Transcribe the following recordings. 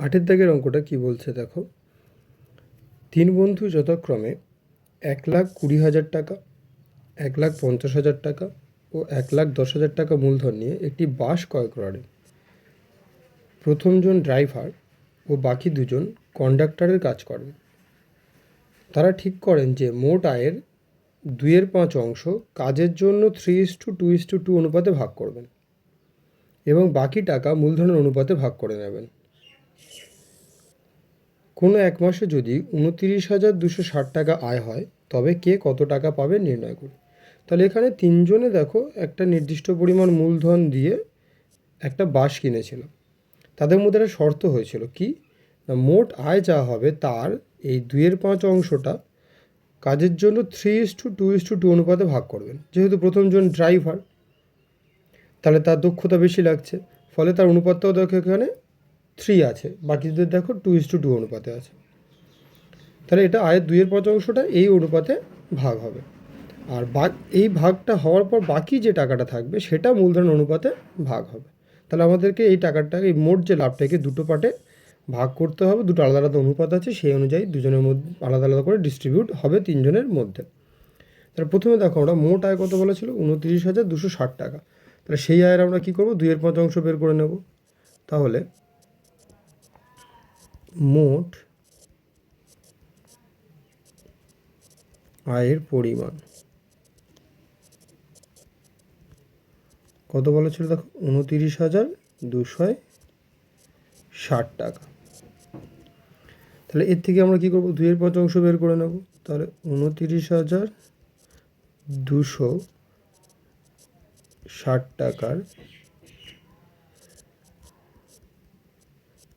8 দাগের অঙ্কটা কি বলছে দেখো। 3 বন্ধু যথাক্রমে 1,20,000 টাকা, 1,50,000 টাকা ও 1,10,000 টাকা মূলধন নিয়ে একটি বাস ক্রয় করেন। প্রথমজন ড্রাইভার ও বাকি দুজন কন্ডাক্টরের কাজ করেন। তারা ঠিক করেন যে মোট আয়ের 2/5 অংশ কাজের জন্য 3:2:2 অনুপাতে ভাগ করবেন এবং বাকি টাকা মূলধনের অনুপাতে ভাগ করে নেবেন। কোনো এক মাসে যদি 29,260 টাকা আয় হয় তবে কে কত টাকা পাবে নির্ণয় করুন। তাহলে এখানে তিনজনে দেখো একটা নির্দিষ্ট পরিমাণ মূলধন দিয়ে একটা বাস কিনেছিল। তাদের মধ্যে একটা শর্ত হয়েছিল কি না, মোট আয় যা হবে তার এই 2/5 অংশটা কাজের জন্য 3:2:2 অনুপাতে ভাগ করবেন। যেহেতু প্রথমজন ড্রাইভার তাহলে তার দক্ষতা বেশি লাগছে, ফলে তার অনুপাতটাও দেখো এখানে 3 আছে, বাকিদের দেখো 2:2 অনুপাতে আছে। তাহলে এটা আয়ের 2/5 অংশটা এই অনুপাতে ভাগ হবে, আর এই ভাগটা হওয়ার পর বাকি যে টাকাটা থাকবে সেটা মূলধন অনুপাতে ভাগ হবে। তাহলে আমাদেরকে এই টাকাটাকে, এই মোট যে লাভটাকে দুটো পার্টে ভাগ করতে হবে। দুটো আলাদা আলাদা অনুপাত আছে, সেই অনুযায়ী দুজনের মধ্যে আলাদা আলাদা করে ডিস্ট্রিবিউট হবে তিনজনের মধ্যে। তাহলে প্রথমে দেখো আমরা মোট আয় কত বলা ছিল, 29,260 টাকা। তাহলে সেই আয়ের আমরা কী করবো, 2/5 অংশ বের করে নেব। তাহলে মোট আয়ের পরিমাণ কত বলা ছিল দেখো, 29,260 টাকা। তাহলে এর থেকে আমরা কী করবো, 2/5 অংশ বের করে নেব। তাহলে 29,260 টাকার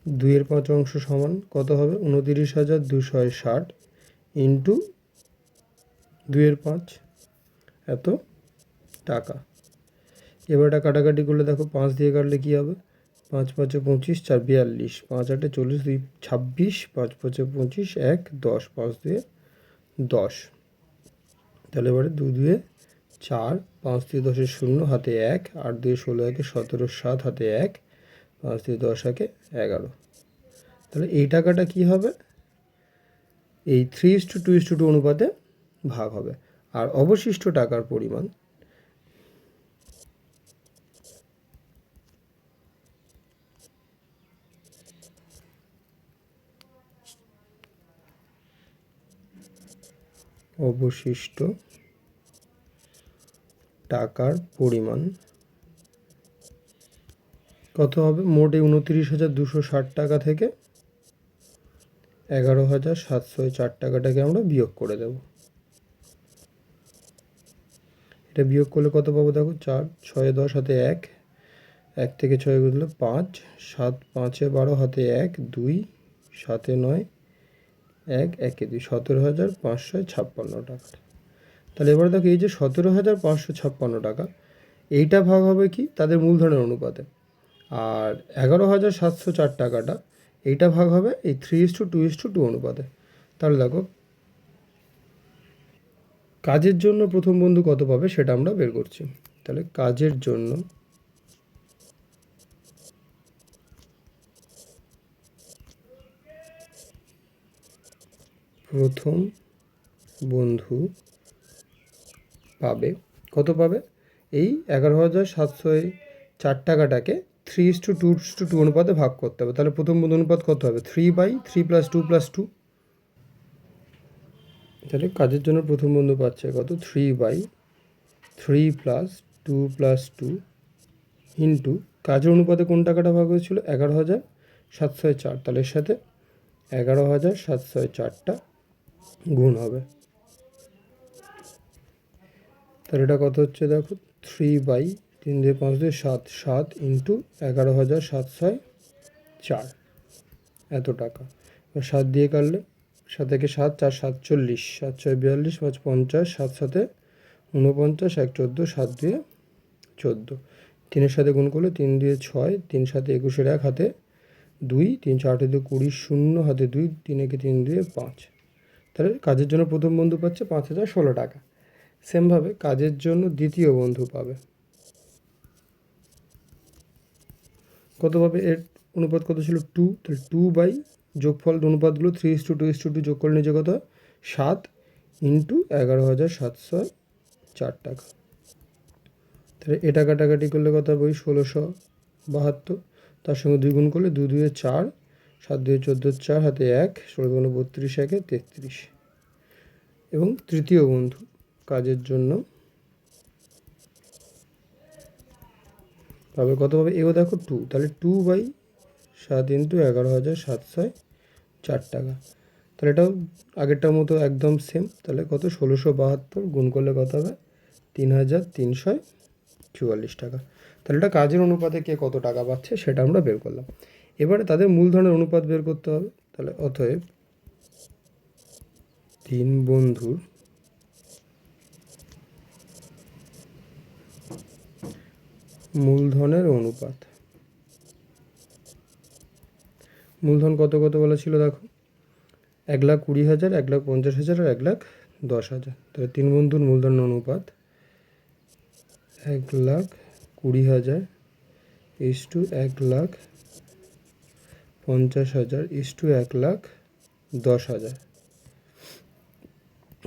2/5 অংশ সমান কত হবে, 29,260 ইন্টু 2/5 এত টাকা। এবার এটা কাটাকাটি করলে দেখো 5 দিয়ে কাটলে কী হবে, 5 5 25, 4 42, 5 8 40, 2 26, 5 5 25, 1 10, 5 2 10। তাহলে এবারে 2 2 4, 5 2 10 0, হাতে 1, 8 2 16, 1 17, 7, হাতে 1, 5 2 10, 1 11। তাহলে এই টাকাটা কি হবে, এই 3:2:2 অনুপাতে ভাগ হবে। আর অবশিষ্ট টাকার পরিমাণ কত হবে, মোট এই 29,260 টাকা থেকে 11,704 টাকাটাকে আমরা বিয়োগ করে দেব। এটা বিয়োগ করলে কত পাবো দেখো, 4 6 10, হাতে 1, 1 থেকে 6 গুনলে 5, 7 5 12, হাতে 1 2, 7 9, 1 1 2, 17,556 টাকা। তাহলে এবার দেখো এই যে 17,556 টাকা, এইটা ভাগ হবে কি তাদের মূলধনের অনুপাতে, আর 11,704 টাকাটা এইটা ভাগ হবে এই 3:2:2 অনুপাতে। তাহলে দেখো কাজের জন্য প্রথম বন্ধু কত পাবে সেটা আমরা বের করছি। তাহলে কাজের জন্য প্রথম বন্ধু পাবে কত পাবে, এই 11,704 টাকাটাকে 3:2:2 অনুপাতে ভাগ করতে হবে। তাহলে প্রথম বন্ধু অনুপাত কত হবে, 3/3 + 2 + 2। তাহলে কাজের জন্য প্রথম বন্ধু পাচ্ছে কত, 3/3 + 2 + 2 ইন্টু কাজের অনুপাতে কোন টাকাটা ভাগ হয়েছিল, 11,704। তাহলে এর সাথে 11,704টা গুণ হবে। তাহলে এটা কত হচ্ছে দেখো, 3/3 দিয়ে 5 দিয়ে 7, 7 ইন্টু 11,704 এত টাকা। এবার 7 দিয়ে কাটলে 7 থেকে 7 4 47, 7 6 42, 5 50, 7 7 49, 1 14, 7 2 14। 3-এর সাথে গুণ করলে 3 2 6, 3 7 21, 1 হাতে 2, 3 4 2 20, 0 হাতে 2, 3 1 3 2 5। তাহলে কাজের জন্য প্রথম বন্ধু পাচ্ছে 5,016 টাকা। সেমভাবে কাজের জন্য দ্বিতীয় বন্ধু পাবে কত পাবে, এর অনুপাত কত ছিল 2, তাহলে 2 যোগফল অনুপাতগুলো 3:2:2 যোগ করলে নিজে কত হয় 7 ইন্টু 11,704 টাকা। তাহলে এটা কাটাকাটি করলে কত হবে ওই 1672, তার সঙ্গে 2 গুণ করলে 2 2 4, 7 2 14, 4 হাতে 1, 16 32, 1 33। এবং তৃতীয় বন্ধু কাজের জন্য পাবে কত পাবে, এও দেখো 2, তাহলে 2/7 ইন্টু 11,704 টাকা। তাহলে এটাও আগেরটার মতো একদম সেম, তাহলে কত 1672 গুণ করলে কত হবে 3,344 টাকা। তাহলে এটা কাজের অনুপাতে কে কত টাকা পাচ্ছে সেটা আমরা বের করলাম। এবারে তাদের মূলধনের অনুপাত বের করতে হবে। তাহলে অতএব 3 বন্ধুর মূলধনের অনুপাত, মূলধন কত কত বলা ছিল দেখো 1,20,000, 1,50,000 আর 1,10,000। তাহলে 3 বন্ধুর মূলধন অনুপাত 1,20,000 ইস্টু 1,50,000 ইস্টু 1,10,000।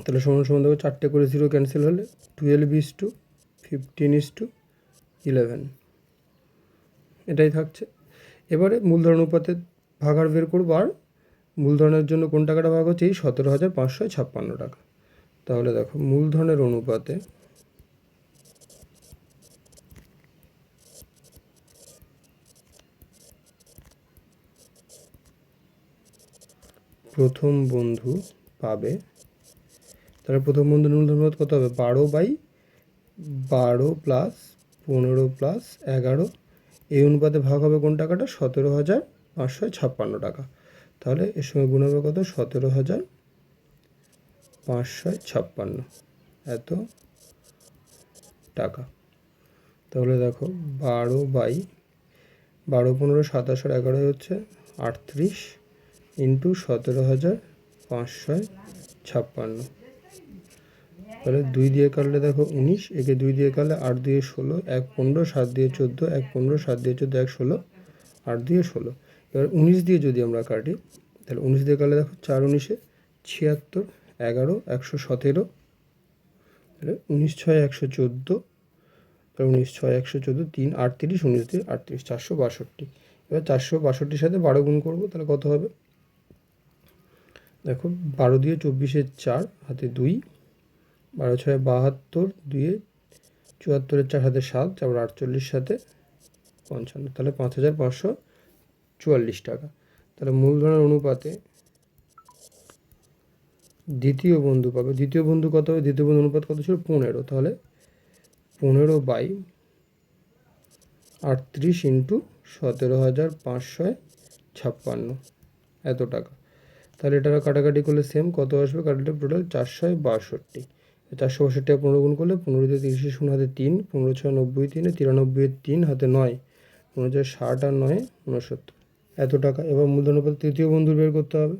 তাহলে সমান সমান দেখো 4টে করে 0 ক্যান্সেল হলে 12:15:11 এটাই থাকছে। এবারে মূলধন অনুপাতে ভাগাড় বের করবো, আর মূলধনের জন্য কোন টাকাটা ভাগ হচ্ছে এই 17,556 টাকা। তাহলে দেখো মূলধনের অনুপাতে প্রথম বন্ধু পাবে, তাহলে প্রথম বন্ধুর মূলধন অনুপাত কত হবে 12 প্লাস 15 প্লাস 11, এই অনুপাতে ভাগ হবে কোন টাকাটা 17,556 টাকা। তাহলে এর সঙ্গে গুণ হবে কত 17,556 এত টাকা। তাহলে দেখো 12 15 27 আর 11 হচ্ছে 38 ইন্টু 17,556। তাহলে 2 দিয়ে কাটলে দেখো 19, একে 2 দিয়ে কাটলে 8 2 16, 1 15, 7 2 14, 1 15, 7 2 14, 1 16, 8 2 16। এবার 19 দিয়ে যদি আমরা কাটি তাহলে 19 দিয়ে কাটলে দেখো 4 19 76, 11 117, তাহলে 19 6 114, তাহলে 19 6 114, 3 38, 19 দিয়ে 38 462। এবার 462-র সাথে 12 গুণ করবো, তাহলে কত হবে দেখো 12 দিয়ে 24 4 হাতে 2, 12 6 72, 2 74, 4 হাতে 7, তারপর 48 সাথে 55, তাহলে 5,544 টাকা। তাহলে মূলধনের অনুপাতে দ্বিতীয় বন্ধু পাবে, দ্বিতীয় বন্ধু কত হবে, দ্বিতীয় বন্ধু অনুপাত কত ছিল 15, তাহলে 15/38 ইন্টু 17,556 এত টাকা। তাহলে এটা কাটাকাটি করলে সেম কত আসবে, কাটলে টোটাল 462। 462 15 গুণ করলে 15 দিয়ে 30 শূন্য হাতে 3, 15 6 90, 3 93, 3 হাতে 9, 15 60 আর 9 69 এত টাকা। এবার মূলধন অনুপাত তৃতীয় বন্ধু বের করতে হবে।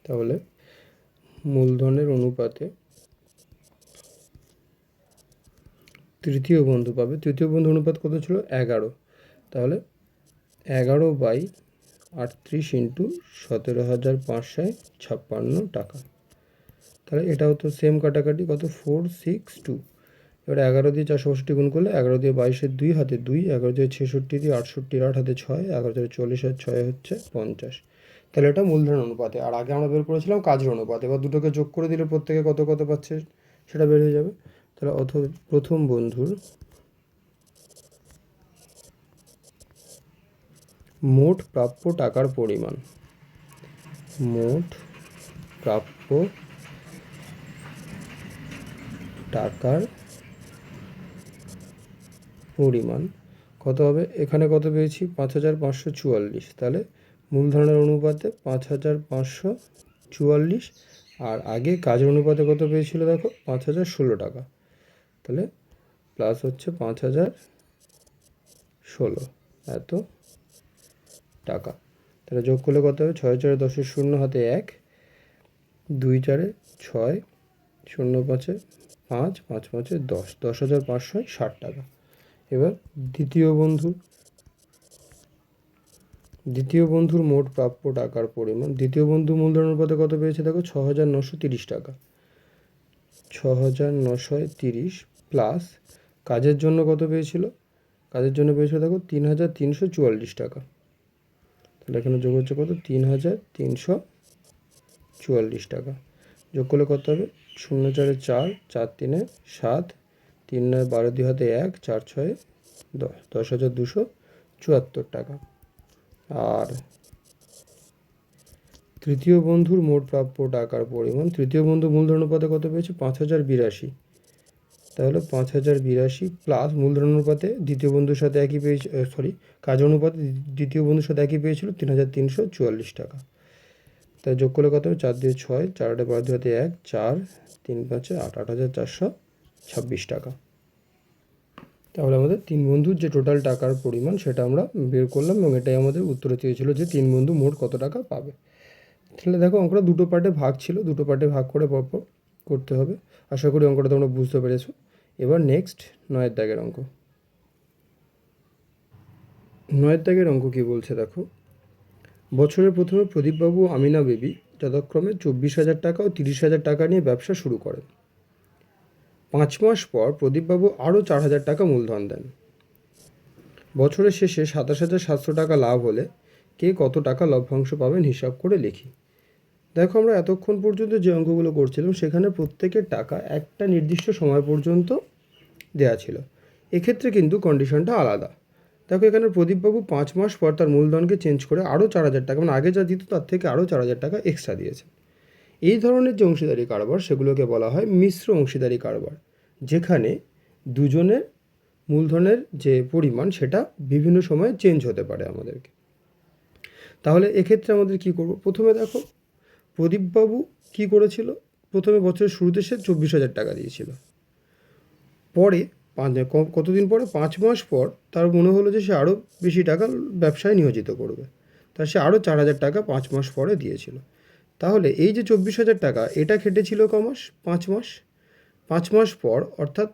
তাহলে মূলধনের অনুপাতে তৃতীয় বন্ধু পাবে, তৃতীয় বন্ধু অনুপাত কত ছিল 11, তাহলে 11/38 ইন্টু 17,556 টাকা। তাহলে এটাও তো সেম কাটাকাটি কত 462। এবার 11 দিয়ে 462 গুণ করলে 11 দিয়ে 22 2 হাতে 2, 11 দিয়ে 66 দিয়ে 68 8 হাতে 6, 11 দিয়ে 40 আর 6 হচ্ছে 50। তাহলে এটা মূলধন অনুপাতে, আর আগে আমরা বের করেছিলাম কাজের অনুপাতে। এবার দুটোকে যোগ করে দিলে প্রত্যেকে কত কত পাচ্ছে সেটা বের হয়ে যাবে। তাহলে প্রথম বন্ধুর মোট প্রাপ্য টাকার পরিমাণ, মোট প্রাপ্য টাকার পরিমাণ কত হবে, এখানে কত পেয়েছি 5,544, তাহলে মূলধনের অনুপাতে 5,544, আর আগে কাজের অনুপাতে কত পেয়েছিল দেখো 5,016 টাকা, তাহলে প্লাস হচ্ছে 5,016 এত টাকা। তাহলে যোগ করলে কত হবে 6 4 10 শূন্য হাতে 1, 2 4 6, 0 5 5, 5 5 10, 10,560 টাকা। এবার দ্বিতীয় বন্ধু দ্বিতীয় বন্ধুর মোট প্রাপ্য টাকার পরিমাণ, দ্বিতীয় বন্ধু মূলধন অনুপাতে কত পেয়েছে দেখো 6,930 টাকা, 6,930 প্লাস কাজের জন্য কত পেয়েছিল, কাজের জন্য পেয়েছিল দেখো 3,344 টাকা। তাহলে এখানে যোগ হচ্ছে কত 3,344 টাকা। যোগ করলে কত হবে 0 4 4, 4 3 7, 3 9 12 2 হাতে 1, 4 6 10, 10,274 টাকা। আর তৃতীয় বন্ধুর মোট প্রাপ্য টাকার পরিমাণ, তৃতীয় বন্ধু মূলধন অনুপাতে কত পেয়েছে 5,082, তাহলে 5,082 প্লাস মূলধন অনুপাতে দ্বিতীয় বন্ধুর সাথে একই পেয়েছে, কাজ অনুপাতে দ্বিতীয় বন্ধুর সাথে একই পেয়েছিল 3,344 টাকা। তাই যোগ করলে কত হবে 4 2 6, 4 8 12 2 হাতে 1, 4 3 5 8, 8,426 টাকা। তাহলে আমাদের তিন বন্ধুর যে টোটাল টাকার পরিমাণ সেটা আমরা বের করলাম এবং এটাই আমাদের উত্তরে চেয়েছিল যে তিন বন্ধু মোট কত টাকা পাবে। তাহলে দেখো অঙ্কটা দুটো পার্টে ভাগ ছিল, দুটো পার্টে ভাগ করে পরপর করতে হবে। আশা করি অঙ্কটা তোমরা বুঝতে পেরেছো। এবার নেক্সট 9 দাগের অঙ্ক। 9 দাগের অঙ্ক কী বলছে দেখো, বছরের প্রথমে প্রদীপবাবু আমিনা বেবি যথাক্রমে 24,000 টাকা ও 30,000 টাকা নিয়ে ব্যবসা শুরু করেন। 5 মাস পর প্রদীপবাবু আরও 4,000 টাকা মূলধন দেন। বছরের শেষে 27,700 টাকা লাভ হলে কে কত টাকা লভ্যাংশ পাবেন হিসাব করে লিখি। দেখো আমরা এতক্ষণ পর্যন্ত যে অঙ্কগুলো করছিলাম সেখানে প্রত্যেকের টাকা একটা নির্দিষ্ট সময় পর্যন্ত দেয়া ছিল। এক্ষেত্রে কিন্তু কন্ডিশনটা আলাদা। দেখো এখানে প্রদীপবাবু 5 মাস পর তার মূলধনকে চেঞ্জ করে আরও 4,000 টাকা, মানে আগে যা দিত তার থেকে আরও 4,000 টাকা এক্সট্রা দিয়েছে। এই ধরনের যে অংশীদারি কারবার সেগুলোকে বলা হয় মিশ্র অংশীদারি কারবার, যেখানে দুজনের মূলধনের যে পরিমাণ সেটা বিভিন্ন সময়ে চেঞ্জ হতে পারে আমাদেরকে। তাহলে এক্ষেত্রে আমাদের কি করব, প্রথমে দেখো প্রদীপবাবু কি করেছিল, প্রথমে বছরের শুরুতে সে 24,000 টাকা দিয়েছিল। পরে কতদিন পরে 5 মাস পর তার মনে হলো যে সে আরও বেশি টাকা ব্যবসায় নিয়োজিত করবে, তার সে আরও 4,000 টাকা 5 মাস পরে দিয়েছিল। তাহলে এই যে 24,000 টাকা এটা খেটেছিল ক মাস, 5 মাস। 5 মাস পর অর্থাৎ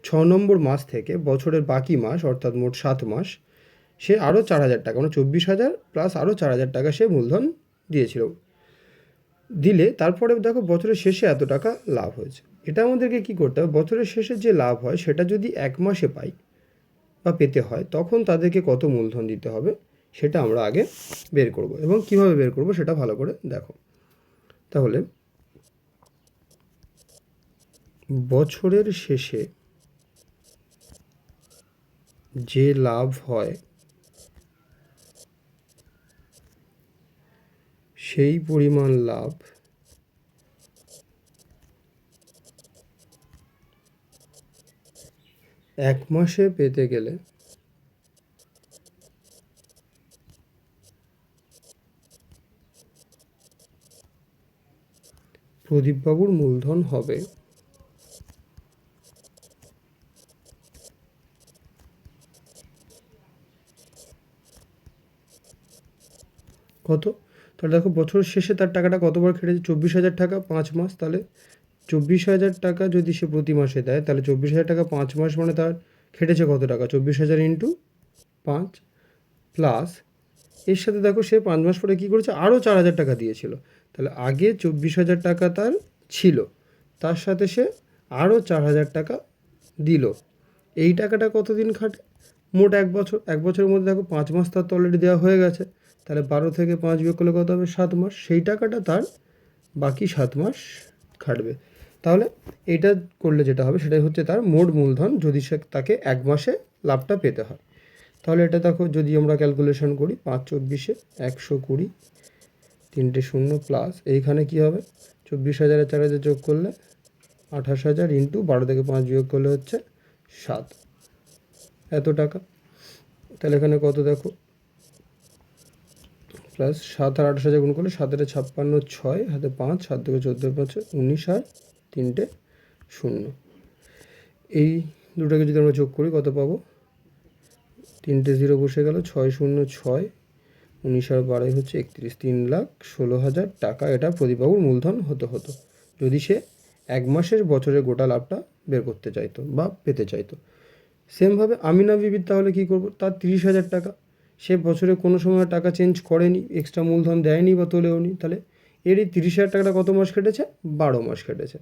6 নম্বর মাস থেকে বছরের বাকি মাস অর্থাৎ মোট 7 মাস সে আরও 4,000 টাকা, মানে 24,000 প্লাস আরও 4,000 টাকা সে মূলধন দিয়েছিল। দিলে তারপরে দেখো বছরের শেষে এত টাকা লাভ হয়েছে। এটা আমাদেরকে কি করতে হবে, বছরের শেষে যে লাভ হয় সেটা যদি 1 মাসে পাই বা পেতে হয় তখন তাদেরকে কত মূলধন দিতে হবে সেটা আমরা আগে বের করব এবং কিভাবে বের করব সেটা ভালো করে দেখো। তাহলে বছরের শেষে যে লাভ হয় সেই পরিমাণ লাভ এক মাসে পেতে গেলে প্রদীপবাবুর মূলধন হবে কত। তাহলে দেখো বছরের শেষে তার টাকাটা কতবার খেটেছে, 24,000 টাকা 5 মাস। তাহলে 24,000 টাকা যদি সে প্রতি মাসে দেয় তাহলে 24,000 টাকা 5 মাস মানে তার খেটেছে কত টাকা, 24,000 ইন্টু 5 প্লাস এর সাথে দেখো সে 5 মাস পরে কী করেছে আরও 4,000 টাকা দিয়েছিল। তাহলে আগে 24,000 টাকা তার ছিল, তার সাথে সে আরও 4,000 টাকা দিল। এই টাকাটা কতদিন খাটে, মোট 1 বছর। 1 বছরের মধ্যে দেখো 5 মাস তার তো অলরেডি দেওয়া হয়ে গেছে, তাহলে 12 থেকে 5 বিয়োগ করলে কত হবে 7 মাস। সেই টাকাটা তার বাকি 7 মাস খাটবে। তাহলে এইটা করলে যেটা হবে সেটাই হচ্ছে তার মোট মূলধন যদি সে তাকে 1 মাসে লাভটা পেতে হয়। তাহলে এটা দেখো যদি আমরা ক্যালকুলেশন করি 5 24 120, 3টে 0 প্লাস এইখানে কি হবে 24,000 এর 4,000 যোগ করলে 28,000 ইন্টু 12 থেকে 5 বিয়োগ করলে হচ্ছে 7, এত টাকা। তাহলে এখানে কত দেখো প্লাস 7 আর 28,000 গুণ করলে 7 এর 56 6 হাতে 5 7 থেকে 14 5 19 আর 3টে 0। এই দুটাকে যদি আমরা যোগ করি কত পাবো, 3টে 0 বসে গেল, 6 0 6 19 আর 12 হচ্ছে 31, 3,16,000 টাকা এটা প্রদীপবাবুর মূলধন হতো যদি সে 1 মাসের বছরের গোটা লাভটা বের করতে চাইতো বা পেতে চাইতো। সেমভাবে আমিনা বিবির তাহলে কী করবো, তার 30,000 টাকা, সে বছরে কোনো সময় টাকা চেঞ্জ করেনি, এক্সট্রা মূলধন দেয়নি বা তোলেওনি, তাহলে এর এই 30,000 টাকাটা কত মাস কেটেছে? 12 মাস কেটেছে।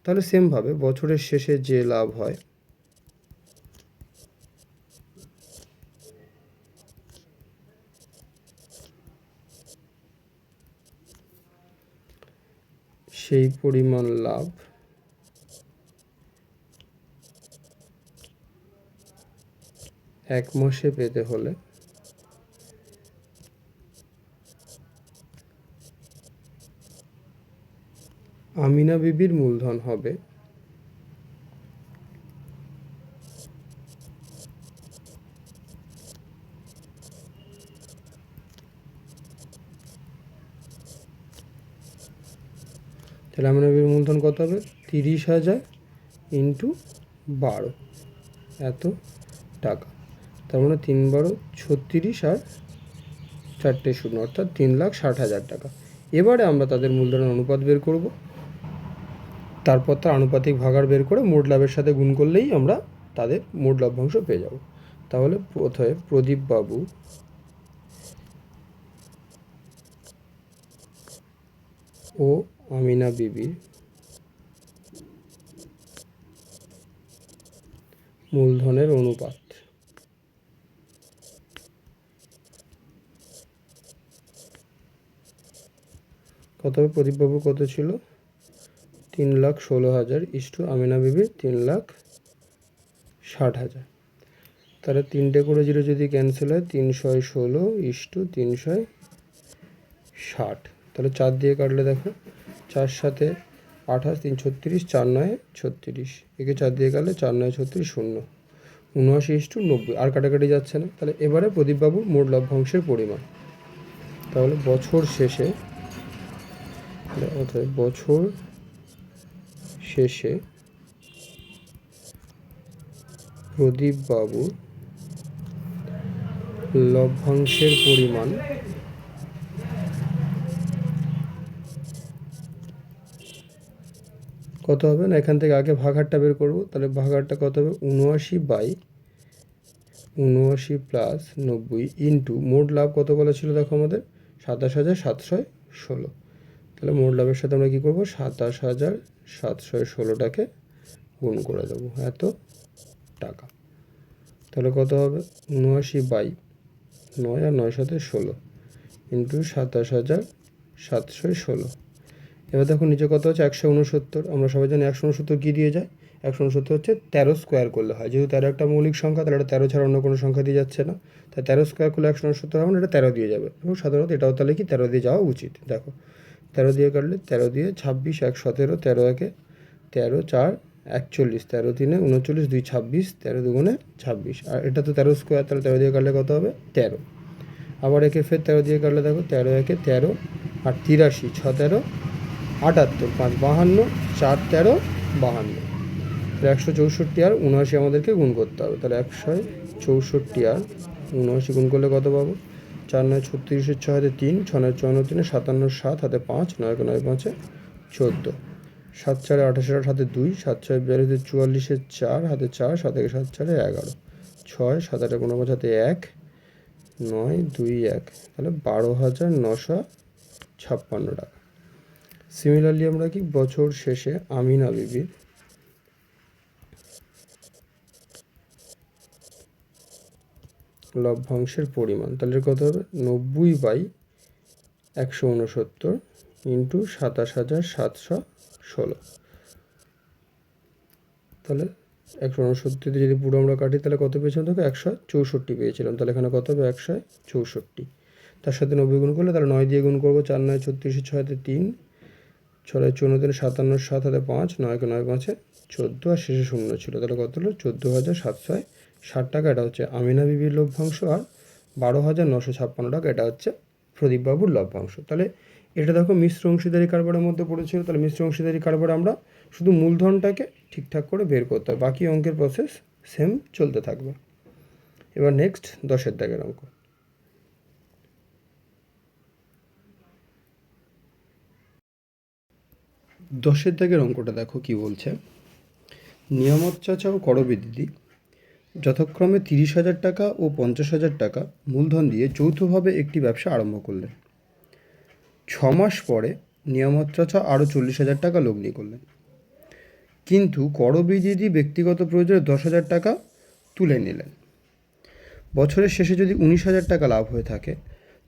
তাহলে সেমভাবে বছরের শেষে যে লাভ হয় সেই পরিমাণ লাভ এক মাসে পেতে হলে আমিনা বিবির মূলধন হবে তাহলে আমিনা বিবির মূলধন কত হবে? 30,000 ইন্টু 12, এত টাকা। তার মানে 3 12 36 আর 4টে শূন্য, অর্থাৎ 3,60,000 টাকা। এবারে আমরা তাদের মূলধনের অনুপাত বের করব, তারপর তার আনুপাতিক ভাগাড় বের করে মোট লাভের সাথে গুণ করলেই আমরা তাদের মোট লভ্যাংশ পেয়ে যাব। তাহলে প্রথমে প্রদীপ বাবু ও আমিনা বিবির মূলধনের অনুপাত কত হবে? প্রদীপবাবুর কত ছিল? 3,16,000 ইস্টু আমিনা বিবির 3,60,000। তাহলে 3টে করে জিরো যদি ক্যান্সেল হয়, 316 ইস্টু 360, তাহলে 4 দিয়ে কাটলে দেখো 4 7 28, 3 36, 4 9 36, একে 4 দিয়ে কাটলে 4 9 36 0, 79 ইস্টু 90, আর কাটাকাটি যাচ্ছে না। তাহলে এবারে প্রদীপবাবুর মোট লভ্যাংশের পরিমাণ, তাহলে বছর শেষে প্রদীপবাবুর লভ্যাংশের পরিমাণ কত হবে? না, এখান থেকে আগে ভাগাড়টা বের করব। তাহলে ভাগাড়টা কত হবে? 79/79 প্লাস 90 ইন্টু মোট লাভ কত বলা ছিল দেখো আমাদের? 27,716। তাহলে মোট লাভের সাথে আমরা কী করবো? 27,716টাকে গুণ করে দেবো, এত টাকা। তাহলে কত হবে? 79/9 আর 9 7 16 ইন্টু 27,716। এবার দেখো নিচে কত হচ্ছে? 169। আমরা সবাই জানি 169 কী দিয়ে যায়? 169 হচ্ছে 13 স্কোয়ার করলে হয়। যেহেতু 13 একটা মৌলিক সংখ্যা, তাহলে এটা 13 ছাড়া অন্য কোনো সংখ্যা দিয়ে যাচ্ছে না, তাই 13 স্কোয়ার করলে 169 হবে না, এটা 13 দিয়ে যাবে। এবং সাধারণত এটাও তাহলে কি 13 দিয়ে যাওয়া উচিত। দেখো 13 দিয়ে কাটলে 13 দিয়ে 26, 1 17, 13 1 13, 4 41, 13 3 39, 2 26, 13 2 26, আর এটা তো 13 স্কোয়ার, তাহলে 13 দিয়ে কাটলে কত হবে? 13। আবার একে ফের 13 দিয়ে কাটলে দেখো 13 1 13, আর 83, 6 13 78, 5 52, 4 13 52। তাহলে 164 আর 79 আমাদেরকে গুণ করতে হবে। তাহলে 164 আর 79 গুণ করলে কত পাবো? 4 9 36, 6 হাতে 3, 6 9 54, 3 57, 7 হাতে 5, 9 9 5 14, 7 4 28 হাতে 2, 7 6 42, 44, 4 হাতে 4, 7 1 7 4 11, 6 7 8 15 হাতে 1, 9 2 1, তাহলে 12,956 টাকা। সিমিলারলি আমরা কি বছর শেষে আমিনা বিবির লভ্যাংশের পরিমাণ, তাহলে কত হবে? 90/169 ইন্টু 27,716। তাহলে 169 যদি পুরো আমরা কাটি তাহলে কত পেয়েছিলাম? দেখো 164 পেয়েছিলাম। তাহলে এখানে কত হবে? 164। তার সাথে 90 গুণ করলে, তাহলে 9 দিয়ে গুণ করবো। 4 9 36, 6 হাতে 3, 6 54, 57, 7 হাতে 5, 9 9 5 14, আর শেষে শূন্য ছিল। তাহলে কত হলো? 14,760 টাকা। এটা হচ্ছে আমিনা বিবির লভ্যাংশ। আর 12,956 টাকা এটা হচ্ছে প্রদীপবাবুর লভ্যাংশ। তাহলে এটা দেখো মিশ্র অংশীদারি কারবারের মধ্যে পড়েছিল। তাহলে মিশ্র অংশীদারি কারবারে আমরা শুধু মূলধনটাকে ঠিকঠাক করে বের করতে হবে, বাকি অঙ্কের প্রসেস সেম চলতে থাকবে। এবার নেক্সট 10-এর দাগের অঙ্ক। 10-এর দাগের অঙ্কটা দেখো কি বলছে। নিয়ামত চাচা ও করবী দিদি যথাক্রমে 30,000 টাকা ও 50,000 টাকা মূলধন দিয়ে যৌথভাবে একটি ব্যবসা আরম্ভ করলেন। 6 মাস পরে নিয়ামত চাচা আরও 40,000 টাকা লগ্নি করলেন, কিন্তু করবী দিদি ব্যক্তিগত প্রয়োজনে 10,000 টাকা তুলে নিলেন। বছরের শেষে যদি 19,000 টাকা লাভ হয়ে থাকে,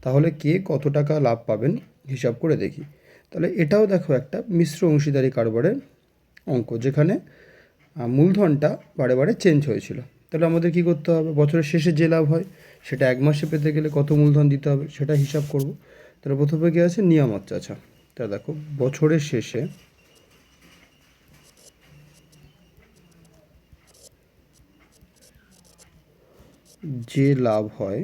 তাহলে কে কত টাকা লাভ পাবেন হিসাব করে দেখি। তাহলে এটাও দেখো একটা মিশ্র অংশীদারি কারবারের অঙ্ক, যেখানে মূলধনটা বারে বারে চেঞ্জ হয়েছিল। তাহলে আমাদের কি করতে হবে, বছরের শেষে যে লাভ হয় সেটা 1 মাসে পেতে গেলে কত মূলধন দিতে হবে সেটা হিসাব করব। তাহলে প্রথমে কি আছে, নিয়ামত চাচা। তা দেখো বছরের শেষে যে লাভ হয়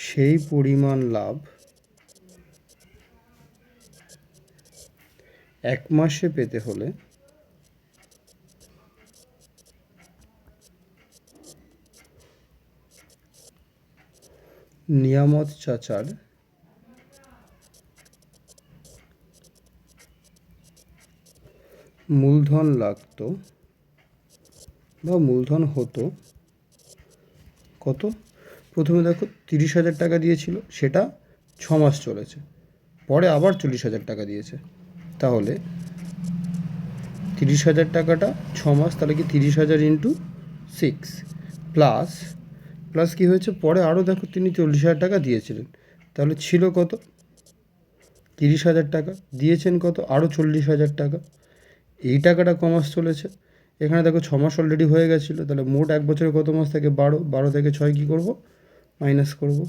সেই পরিমাণ লাভ 1 মাসে পেতে হলে নিয়ামত চাচার মূলধন লাগতো বা মূলধন হতো কত। প্রথমে দেখো 30,000 টাকা দিয়েছিল, সেটা 6 মাস চলেছে, পরে আবার 40,000 টাকা দিয়েছে। তাহলে 30,000 টাকাটা 6 মাস, তাহলে কি 30,000 ইন্টু 6 প্লাস প্লাস কী হয়েছে, পরে আরও দেখো তিনি 40,000 টাকা দিয়েছিলেন। তাহলে ছিল কত, 30,000 টাকা, দিয়েছেন কত, আরও 40,000 টাকা। এই টাকাটা ক মাস চলেছে, এখানে দেখো 6 মাস অলরেডি হয়ে গেছিলো। তাহলে মোট 1 বছরে কত মাস থাকে, 12 থেকে 6 কী করব, মাইনাস করব।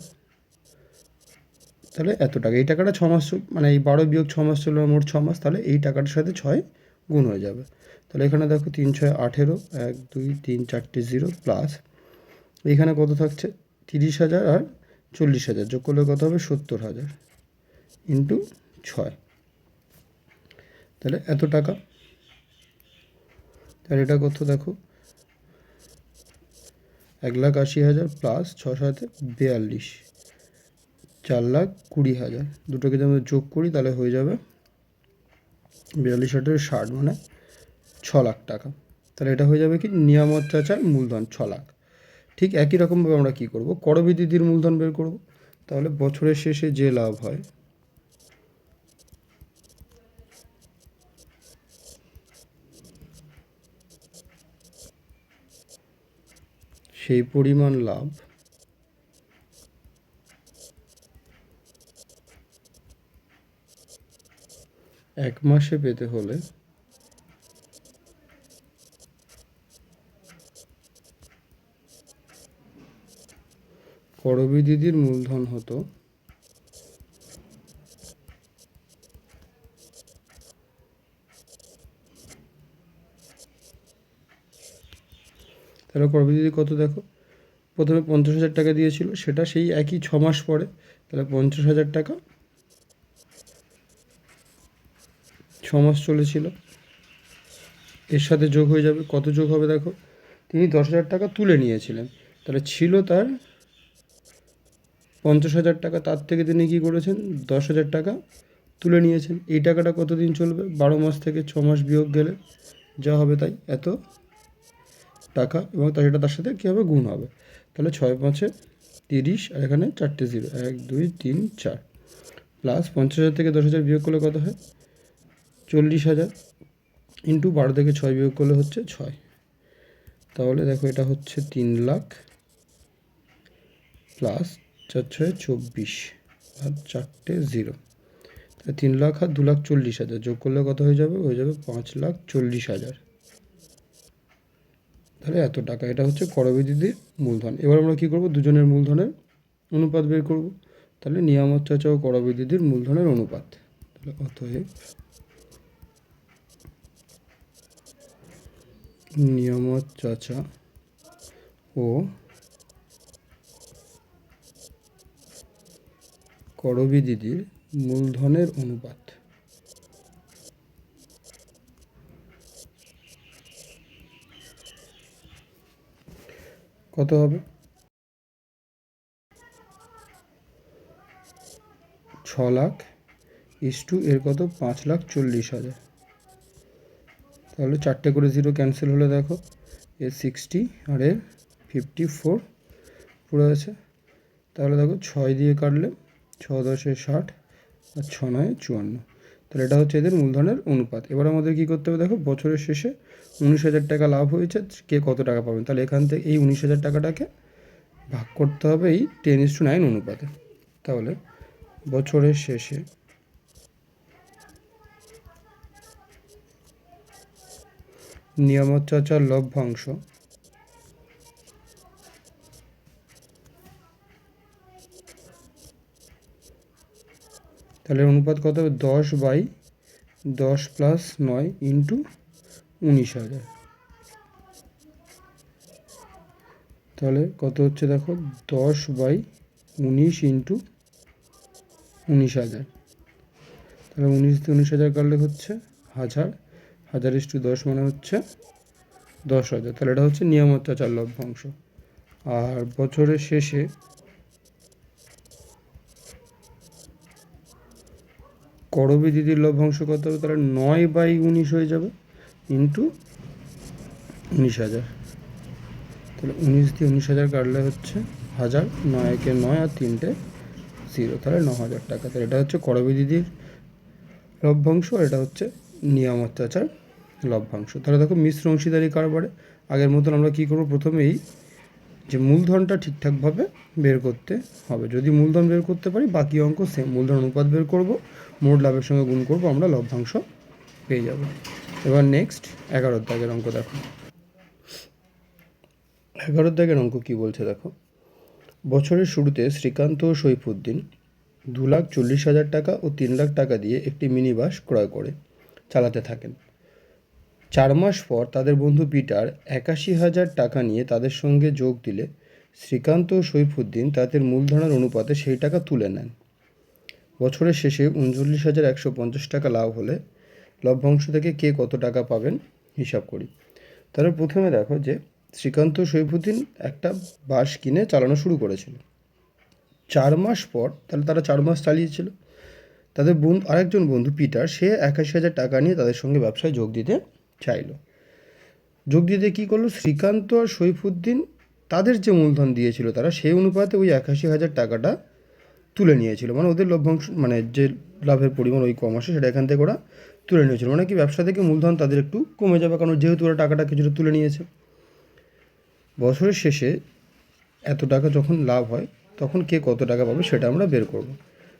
তাহলে এত টাকা, এই টাকাটা 6 মাস, মানে এই 12 বিয়োগ 6 মাস চলবে, মোট 6 মাস। তাহলে এই টাকাটার সাথে 6 গুণ হয়ে যাবে। তাহলে এখানে দেখো 3 6 18, 1 2 3 4টে 0 প্লাস এখানে কত থাকছে, 30,000 আর 40,000 যোগ করলে কত হবে, 70,000 ইন্টু 6, তাহলে এত টাকা। তাহলে এটা কত দেখো, 1,80,000 প্লাস 6 7 42, 4,20,000। দুটোকে যদি আমরা যোগ করি তাহলে হয়ে যাবে 42 8 60, মানে 6 লাখ টাকা। তাহলে এটা হয়ে যাবে কি, নিয়ামত চাচার মূলধন 6 লাখ। ঠিক একই রকমভাবে আমরা কী করব, করবী দিদির মূলধন বের করব। তাহলে বছরের শেষে যে লাভ হয় সেই পরিমাণ লাভ 1 মাসে পেতে হলে করবী দিদির মূলধন হতো তাহলে করবী দিদি কত দেখো, প্রথমে 50,000 টাকা দিয়েছিল, সেটা সেই একই 6 মাস পরে, তাহলে 50,000 টাকা 6 মাস চলেছিল, এর সাথে যোগ হয়ে যাবে, কত যোগ হবে দেখো, তিনি 10,000 টাকা তুলে নিয়েছিলেন, তাহলে ছিল তার 50,000 টাকা, তার থেকে তিনি কী করেছেন, 10,000 টাকা তুলে নিয়েছেন। এই টাকাটা কতদিন চলবে, 12 মাস থেকে 6 মাস বিয়োগ গেলে যা হবে তাই, এত টাকা, এবং সেটা তার সাথে কী হবে, গুণ হবে। তাহলে 6 5 30, আর এখানে 4টে 0, 1 2 3 4, প্লাস 50,000 থেকে 10,000 বিয়োগ করলে কত হয়, 40,000 ইন্টু 12 থেকে 6 বিয়োগ করলে হচ্ছে 6। তাহলে দেখো এটা হচ্ছে 3 লাখ প্লাস 4 6 24 আর 4টে 0, তাহলে 3 লাখ আর 2,40,000 যোগ করলে কত হয়ে যাবে, 5,40,000। তাহলে এত টাকা, এটা হচ্ছে করবী দিদির মূলধন। এবার আমরা কী করব, দুজনের মূলধনের অনুপাত বের করব। তাহলে নিয়ামত চাচা ও করবী দিদির মূলধনের অনুপাত, তাহলে অতএব নিয়ামত চাচা ও করবী দিদির মূলধনের অনুপাত কত হবে, 6 লাখ ইস টু এর কত 5,40,000। তাহলে 4টে করে জিরো ক্যান্সেল হলে দেখো এর 60 আর এর 54 পুরো আছে। তাহলে দেখো 6 দিয়ে কাটলে 6×10 = 60 আর 6×9 = 54। তাহলে এটা হচ্ছে এদের মূলধনের অনুপাত। এবার আমাদের কী করতে হবে দেখো, বছরের শেষে 19,000 টাকা লাভ হয়েছে, কে কত টাকা পাবেন। তাহলে এখান থেকে এই 19,000 টাকাটাকে ভাগ করতে হবে এই 10:9 অনুপাতে। তাহলে বছরের শেষে নিয়ামত চাচার লভ্যাংশ তাহলে অনুপাত কত হবে 10/10 + 9 × 19,000। তাহলে কত হচ্ছে দেখো 10/19 × 19,000। তাহলে 19 দিয়ে 19,000 কাটলে হচ্ছে 1000, 1000:10 মানে হচ্ছে 10,000। তাহলে এটা হচ্ছে নিয়ামত চাচার লভ্যাংশ। আর বছরের শেষে করবী দিদির লভ্যাংশ কত হবে, তাহলে 9/19 হয়ে যাবে ইন্টু 19,000। তাহলে 19 দিয়ে 19,000 কাটলে হচ্ছে 1000, 9 একে 9 আর 3টে 0, তাহলে 9,000 টাকা। তাহলে এটা হচ্ছে করবী দিদির লভ্যাংশ, আর এটা হচ্ছে নিয়ামত চাচার লভ্যাংশ। তাহলে দেখো মিশ্র অংশীদারি কারবারে আগের মতন আমরা কী করবো, প্রথমেই যে মূলধনটা ঠিকঠাকভাবে বের করতে হবে। যদি মূলধন বের করতে পারি বাকি অঙ্ক সেম, মূলধন অনুপাত বের করব, মোট লাভের সঙ্গে গুণ করব, আমরা লভ্যাংশ পেয়ে যাব। এবার নেক্সট 11 দাগের অঙ্ক দেখো। 11 দাগের অঙ্ক কী বলছে দেখো, বছরের শুরুতে শ্রীকান্ত ও সৈফুদ্দিন 2,40,000 টাকা ও 3 লাখ টাকা দিয়ে একটি মিনি বাস ক্রয় করে চালাতে থাকেন। 4 মাস পর তাদের বন্ধু পিটার 81,000 টাকা নিয়ে তাদের সঙ্গে যোগ দিলে শ্রীকান্ত ও সৈফুদ্দিন তাদের মূলধনের অনুপাতে সেই টাকা তুলে নেন। বছরের শেষে 39,150 টাকা লাভ হলে লভ্যাংশ থেকে কে কত টাকা পাবেন হিসাব করি। তাহলে প্রথমে দেখো যে শ্রীকান্ত ও সৈফুদ্দিন একটা বাস কিনে চালানো শুরু করেছিল। 4 মাস পর, তাহলে তারা 4 মাস চালিয়েছিল, তাদের আরেকজন বন্ধু পিটার সে 81,000 টাকা নিয়ে তাদের সঙ্গে ব্যবসায় যোগ দিতে চাইলো। যোগ দিতে কী করলো, শ্রীকান্ত আর সৈফুদ্দিন তাদের যে মূলধন দিয়েছিল তারা সেই অনুপাতে ওই 81,000 টাকাটা তুলে নিয়েছিল। মানে ওদের লভ্যাংশ মানে যে লাভের পরিমাণ ওই কম আসে সেটা এখান থেকে ওরা তুলে নিয়েছিল। মানে কি ব্যবসা থেকে মূলধন তাদের একটু কমে যাবে, কারণ যেহেতু ওরা টাকাটা কিছুটা তুলে নিয়েছে। বছরের শেষে এত টাকা যখন লাভ হয় তখন কে কত টাকা পাবে সেটা আমরা বের করব।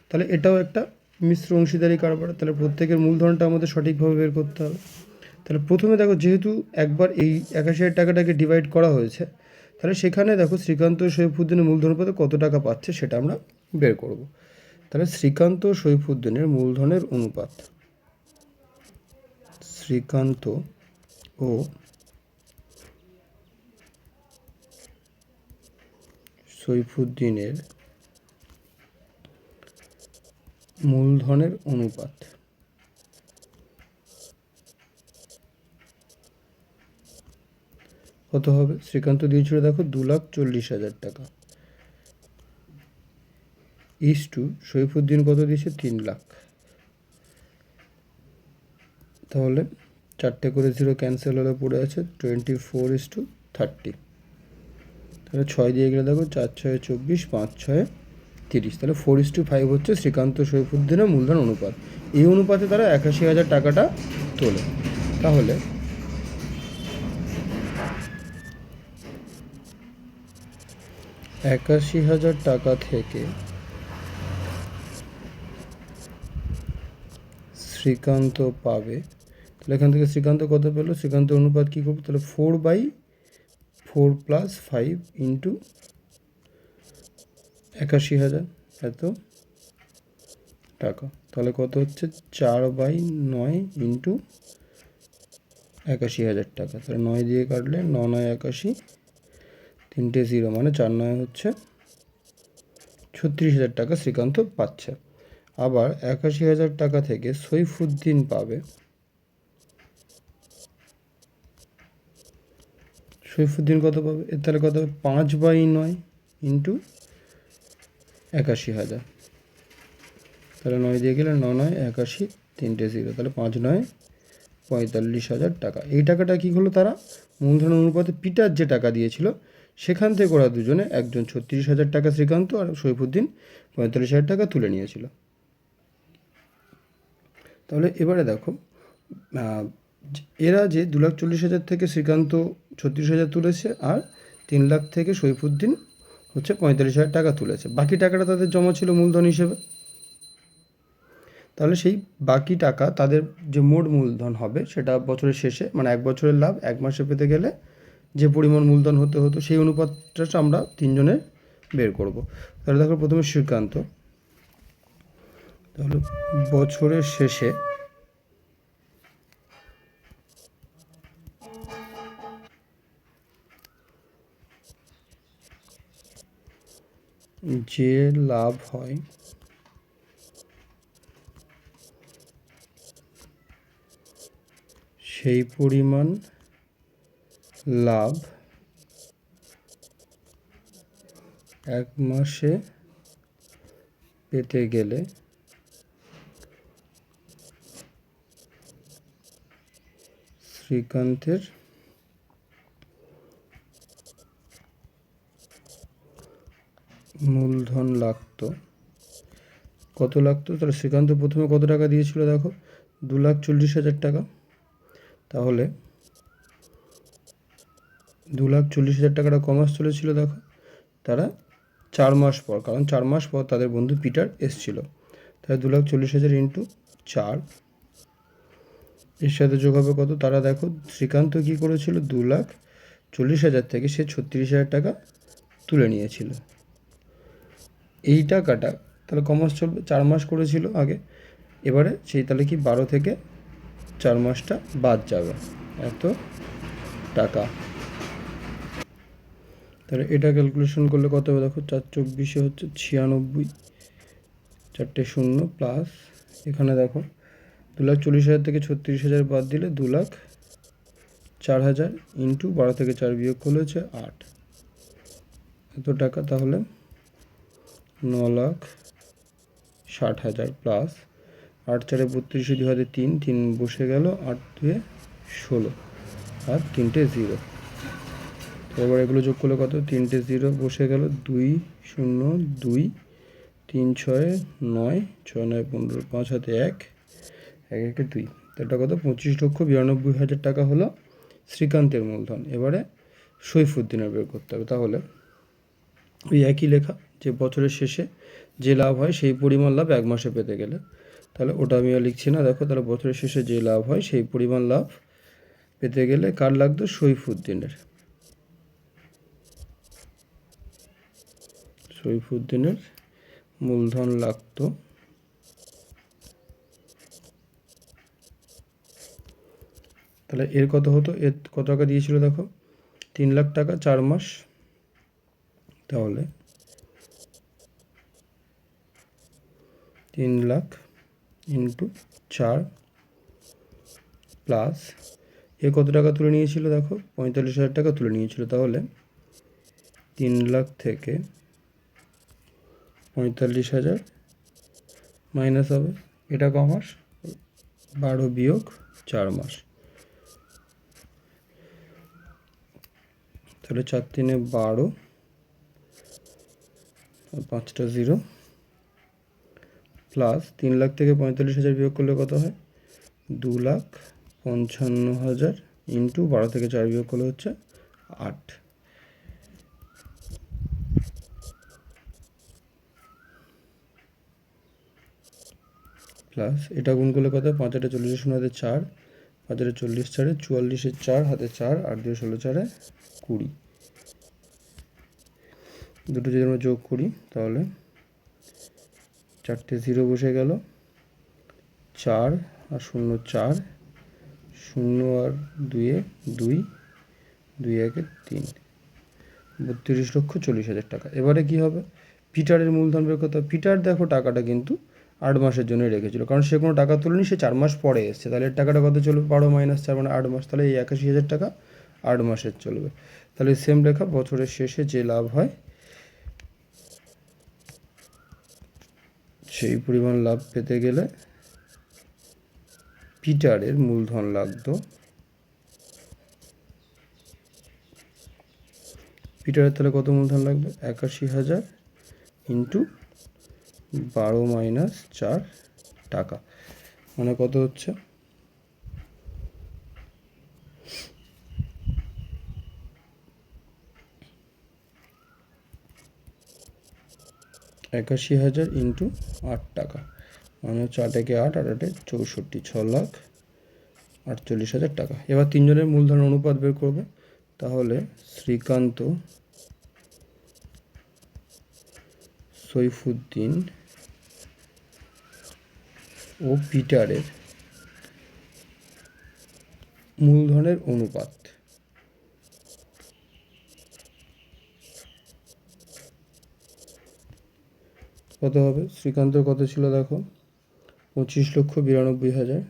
তাহলে এটাও একটা মিশ্র অংশীদারি কারবার। তাহলে প্রত্যেকের মূলধনটা আমাদের সঠিকভাবে বের করতে হবে। তাহলে প্রথমে দেখো যেহেতু একবার এই 81,000 টাকাটাকে ডিভাইড করা হয়েছে, তাহলে সেখানে দেখো শ্রীকান্ত সৈফুদ্দিনের মূলধন অনুপাতে কত টাকা পাচ্ছে সেটা আমরা বের করব। তাহলে শ্রীকান্ত সৈফুদ্দিনের মূলধনের অনুপাত, শ্রীকান্ত ও সৈফুদ্দিনের মূলধনের অনুপাত কত হবে। শ্রীকান্ত দিয়েছিল দেখো 2,40,000 টাকা, ইস টু সৈফুদ্দিন কত দিয়েছে 3 লাখ। তাহলে 4টে করে 0 ক্যান্সেল হলে পড়ে আছে 24:30। তাহলে 6 দিয়ে গেলে দেখো 4×6 = 24, 5×6 = 30। তাহলে 4:5 হচ্ছে শ্রীকান্ত সৈফুদ্দিনের মূলধন অনুপাত। এই অনুপাতে তারা 81,000 টাকাটা তোলে। তাহলে 81,000 টাকা থেকে শ্রীকান্ত পাবে, তাহলে এখান থেকে শ্রীকান্ত কত পেলো, শ্রীকান্ত অনুপাত কী করবো, তাহলে 4/4 + 5 × 81,000 এত টাকা। তাহলে কত হচ্ছে 4/9 × 81,000 টাকা। তাহলে 9 দিয়ে কাটলে 9×9 = 81, 3টে 0 মানে 4×9 হচ্ছে 36,000 টাকা শ্রীকান্ত পাচ্ছে। আবার 81,000 টাকা থেকে সৈফুদ্দিন পাবে, সৈফুদ্দিন কত পাবে, এর তাহলে কত হবে 5/9 × 81,000। তাহলে 9 দিয়ে গেলে 9 9 81, 3টে 0, তাহলে 5 9 45,000 টাকা। এই টাকাটা কী হলো, তারা মূলধন অনুপাতে পিটার যে টাকা দিয়েছিল সেখান থেকে ওরা দুজনে, একজন 36,000 টাকা শ্রীকান্ত আর সৈফুদ্দিন 45,000 টাকা তুলে নিয়েছিল। তাহলে এবারে দেখো, এরা যে 2,40,000 থেকে শ্রীকান্ত 36,000 তুলেছে আর 3 লাখ থেকে সৈফুদ্দিন হচ্ছে 45,000 টাকা তুলেছে। বাকি টাকাটা তাদের জমা ছিল মূলধন হিসেবে। তাহলে সেই বাকি টাকা তাদের যে মোট মূলধন হবে সেটা বছরের শেষে, মানে 1 বছরের লাভ 1 মাসে পেতে গেলে যে পরিমাণ মূলধন হতে হতো সেই অনুপাতটা আমরা তিনজনের বের করব। তাহলে দেখো প্রথমে শ্রীকান্ত, তাহলে বছরের শেষে যে লাভ হয় সেই পরিমাণ লাভ 1 মাসে পেতে গেলে শ্রীকান্তের মূলধন লাগতো, কত লাগতো? তাহলে শ্রীকান্ত প্রথমে কত টাকা দিয়েছিল দেখো, 2,40,000 টাকা। তাহলে 2,40,000 টাকাটা কমাস চলেছিল দেখো, তারা 4 মাস পর, কারণ 4 মাস পর তাদের বন্ধু পিটার এসছিল, তাহলে 2,40,000 ইন্টু 4, এর সাথে যোগ হবে কত? তারা দেখো শ্রীকান্ত কী করেছিল, 2,40,000 থেকে সে 36,000 টাকা তুলে নিয়েছিল। এই টাকাটা তাহলে কমাস চলবে, 4 মাস করেছিল আগে, এবারে সেই তাহলে কি 12 থেকে 4 মাসটা বাদ যাবে, এত টাকা। তাহলে এটা ক্যালকুলেশন করলে কত হবে দেখো, 4 × 24 হচ্ছে 96, 4টে 0 প্লাস এখানে দেখো 2,40,000 থেকে 36,000 বাদ দিলে 2,04,000 ইন্টু 12 থেকে 4 বিয়োগ করলে হচ্ছে 8, এত টাকা। তাহলে 9,60,000 প্লাস 8 4 32, 2 হাতে 3, 3 বসে গেল, 8 2 16 আর 3টে 0। এবার এগুলো যোগ করলে কত, 3টে 0 বসে গেল, 2 0 2, 3 6 9, 6 9 15, 5 হাতে 1, 1 1 2, এটা কত, 25,92,000 টাকা হলো শ্রীকান্তের মূলধন। এবারে সৈফুদ্দিনের বের করতে হবে। তাহলে ওই একই লেখা, যে বছরের শেষে যে লাভ হয় সেই পরিমাণ লাভ 1 মাসে পেতে গেলে, তাহলে ওটা আমি আর লিখছি না। দেখো তাহলে বছরের শেষে যে লাভ হয় সেই পরিমাণ লাভ পেতে গেলে কার লাগতো, সৈফুদ্দিনের মূলধন লাগতো। তাহলে এর কত হতো, এর কত টাকা দিয়েছিল দেখো, 3 লাখ টাকা 4 মাস। তাহলে 3 লাখ ইন্টু 4 প্লাস এ কত টাকা তুলে নিয়েছিল দেখো, 45,000 টাকা তুলে নিয়েছিল। তাহলে 3 লাখ থেকে 45,000 মাইনাস হবে, এটা ক মাস, 12 বিয়োগ 4 মাস, তাহলে 4 3 12 আর 5টা 0 প্লাস 3 লাখ থেকে 45,000 বিয়োগ করলে কত হয়, 2,55,000 ইন্টু 12 থেকে 4 বিয়োগ করলে হচ্ছে 8, প্লাস এটা গুণ করলে কত, 5 8 40, 0 হাতে 4, 5 8 40 4 44, 4 হাতে 4, 8 2 16 4 20, দুটো যদি আমরা যোগ করি তাহলে 4টে 0 বসে গেল, 4 আর 0 4, 0 আর 2 2, 2 1 3, 32,40,000 টাকা। এবারে কি হবে, পিটারের মূলধন বের করতে হবে। পিটার দেখো টাকাটা কিন্তু 8 মাসের জন্য রেখেছিল, কারণ সে কোনো টাকা তোলেনি, সে 4 মাস পরে এসছে। তাহলে এর টাকাটা কত চলবে, 12 - 4 মানে 8 মাস, তাহলে এই 81,000 টাকা 8 মাসের চলবে। তাহলে সেম লেখা, বছরের শেষে যে লাভ হয় সেই পরিমাণ লাভ পেতে গেলে পিটারের মূলধন লাগতো। পিটারের তাহলে কত মূলধন লাগবে? 81,000 ইন্টু 12 - 4 টাকা, মানে কত হচ্ছে? 81,000 ইন্টু 8 টাকা, মানে হচ্ছে 8 একে 8, 8 8 64, 6,48,000 টাকা। এবার তিনজনের মূলধন অনুপাত বের করবে। তাহলে শ্রীকান্ত, সৈফুদ্দিন ও পিটারের মূলধনের অনুপাত কত হবে? শ্রীকান্তের কত ছিল দেখো, 25,92,000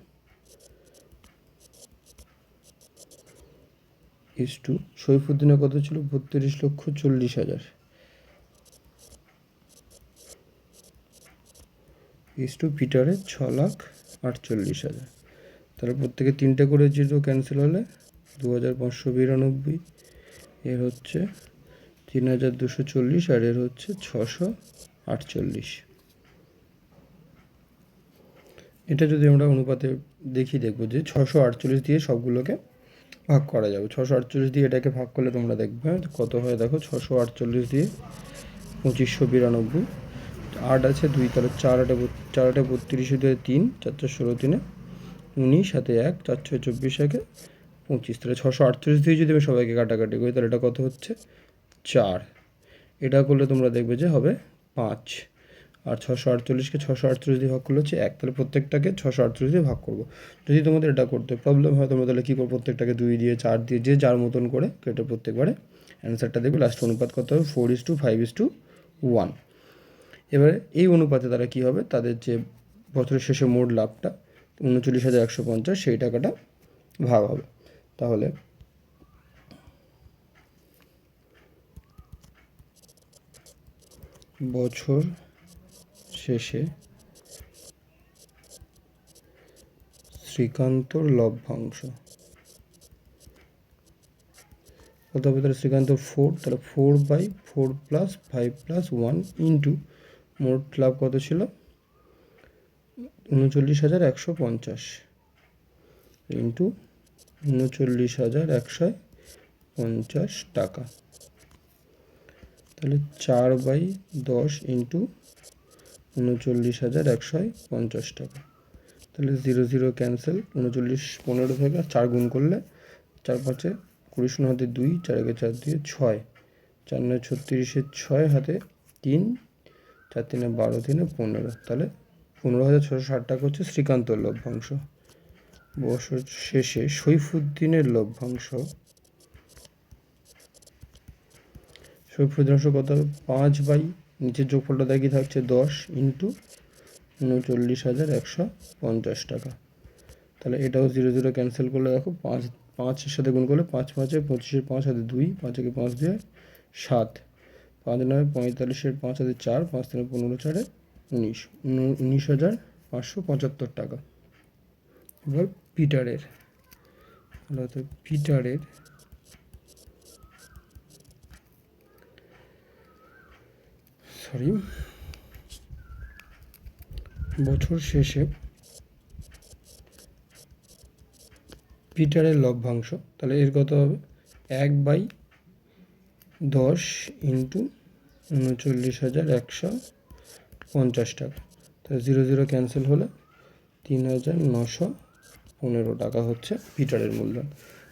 ইস টু সৈফুদ্দিনের কত ছিল? 32,40,000 ইস টু পিটারের 6,48,000। তাহলে প্রত্যেকে 3টে করে জিরো ক্যান্সেল হলে 2,592, এর হচ্ছে 3,240, আর এর হচ্ছে 648। এটা যদি আমরা অনুপাতে দেখি, দেখবো যে 648 দিয়ে সবগুলোকে ভাগ করা যাবে। 648 দিয়ে এটাকে ভাগ করলে তোমরা দেখবে কত হয়। দেখো 648 দিয়ে 2592, 8 আছে 2, তাহলে 4 8 32, 3 4 4 16, 3 19, সাথে 1 4 6 24, 1 25। তাহলে 648 দিয়ে যদি আমি সবাইকে কাটাকাটি করি তাহলে এটা কত হচ্ছে? 4। এটা করলে তোমরা দেখবে যে হবে 5, আর 648কে 648 দিয়ে ভাগ করলে হচ্ছে 1। তাহলে প্রত্যেকটাকে 648 দিয়ে ভাগ করবো। যদি তোমাদের এটা করতে প্রবলেম হয় তোমরা তাহলে কী করবো, প্রত্যেকটাকে 2 দিয়ে 4 দিয়ে যে যার মতন করে কেটে প্রত্যেকবারে অ্যান্সারটা দেখবে। লাস্ট অনুপাত কত হবে? 4:5:1। এবারে এই অনুপাতে তারা কী হবে, তাদের যে বছরের শেষে মোট লাভটা 39,150, সেই টাকাটা ভাগ হবে। তাহলে বছর শেষে শ্রীকান্তর লভ্যাংশ কত হবে? তাহলে শ্রীকান্ত 4, তাহলে 4/4 + 5 + 1 ইন্টু মোট লাভ কত ছিল? 39,150 ইন্টু 39,150 টাকা। তাহলে 4/10 ইন্টু 39,150 টাকা। তাহলে 0 0 ক্যান্সেল, 39 15 থেকে 4 গুণ করলে 4 5 20, 0 হাতে 2, 4 1 4 2 6, 4 9 36, 6 হাতে 3, 4 3 12, 3 15। তাহলে 15,660 টাকা হচ্ছে শ্রীকান্তর লভ্যাংশ। বছর শেষে সৈফুদ্দিনের লভ্যাংশ কত হবে? 5 নিচের যোগফলটা দেখি থাকছে 10 ইন্টু 39,150 টাকা। তাহলে এটাও 0 0 ক্যান্সেল করলে দেখো 5 সাথে গুণ করলে 5 5 25, 5 হাতে 2, 5 1 5 2 7, 5 9 45, 5 হাতে 4, 5 3 15, 4 19, 19,575 টাকা। এবার পিটারের বছর শেষে পিটারের লভ্যাংশ, তাহলে এর কত হবে? 1/10 ইন্টু 39,150 টাকা। তাহলে 0 0 ক্যান্সেল হলে 3,915 টাকা হচ্ছে পিটারের মূলধন।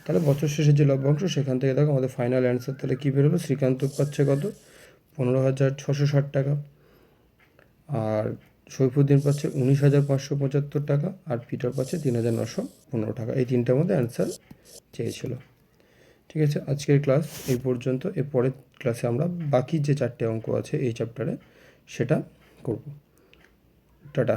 তাহলে বছর শেষে যে লভ্যাংশ সেখান থেকে দেখো আমাদের ফাইনাল অ্যান্সার তাহলে কী বেরোলো? শ্রীকান্ত পাচ্ছে কত? 15,660 টাকা, আর সৈফুদ্দিন পাচ্ছে 19,575 টাকা, আর পিটার পাচ্ছে 3,915 টাকা। এই তিনটার মধ্যে অ্যান্সার চেয়েছিল। ঠিক আছে, আজকের ক্লাস এই পর্যন্ত। এর পরের ক্লাসে আমরা বাকি যে 4টে অঙ্ক আছে এই চ্যাপ্টারে সেটা করব। টাটা।